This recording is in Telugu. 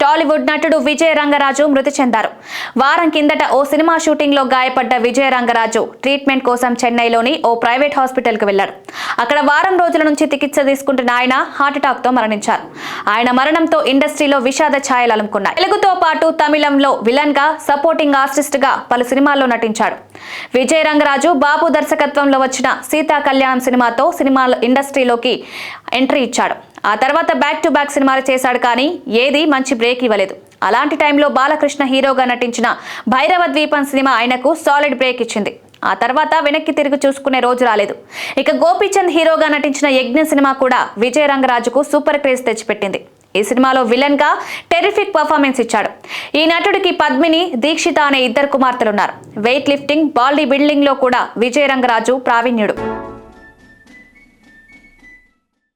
టాలీవుడ్ నటుడు విజయ్ రంగరాజు మృతి చెందారు. వారం కిందట ఓ సినిమా షూటింగ్ లో గాయపడ్డ విజయ్ రంగరాజు ట్రీట్మెంట్ కోసం చెన్నైలోని ఓ ప్రైవేట్ హాస్పిటల్ కు వెళ్లారు. అక్కడ వారం రోజుల నుంచి చికిత్స తీసుకుంటున్న ఆయన హార్ట్అటాక్ తో మరణించారు. ఆయన మరణంతో ఇండస్ట్రీలో విషాద ఛాయలు అలుముకున్నాయి. తెలుగుతో పాటు తమిళంలో విలన్ గా, సపోర్టింగ్ ఆర్టిస్ట్ గా పలు సినిమాల్లో నటించాడు. విజయ్ రంగరాజు బాబు దర్శకత్వంలో వచ్చిన సీతా కళ్యాణం సినిమాతో సినిమాల ఇండస్ట్రీలోకి ఎంట్రీ ఇచ్చాడు. ఆ తర్వాత బ్యాక్ టు బ్యాక్ సినిమాలు చేశాడు, కానీ ఏది మంచి బ్రేక్ ఇవ్వలేదు. అలాంటి టైంలో బాలకృష్ణ హీరోగా నటించిన భైరవ ద్వీపం సినిమా ఆయనకు సాలిడ్ బ్రేక్ ఇచ్చింది. ఆ తర్వాత వెనక్కి తిరిగి చూసుకునే రోజు రాలేదు. ఇక గోపీచంద్ హీరోగా నటించిన యజ్ఞ సినిమా కూడా విజయ్ రంగరాజుకు సూపర్ క్రేజ్ తెచ్చిపెట్టింది. ఈ సినిమాలో విలన్ గా టెరిఫిక్ పర్ఫార్మెన్స్ ఇచ్చాడు. ఈ నటుడికి పద్మిని, దీక్షిత అనే ఇద్దరు కుమార్తెలున్నారు. వెయిట్ లిఫ్టింగ్, బాడీ బిల్డింగ్ లో కూడా విజయ్ రంగరాజు ప్రావీణ్యుడు.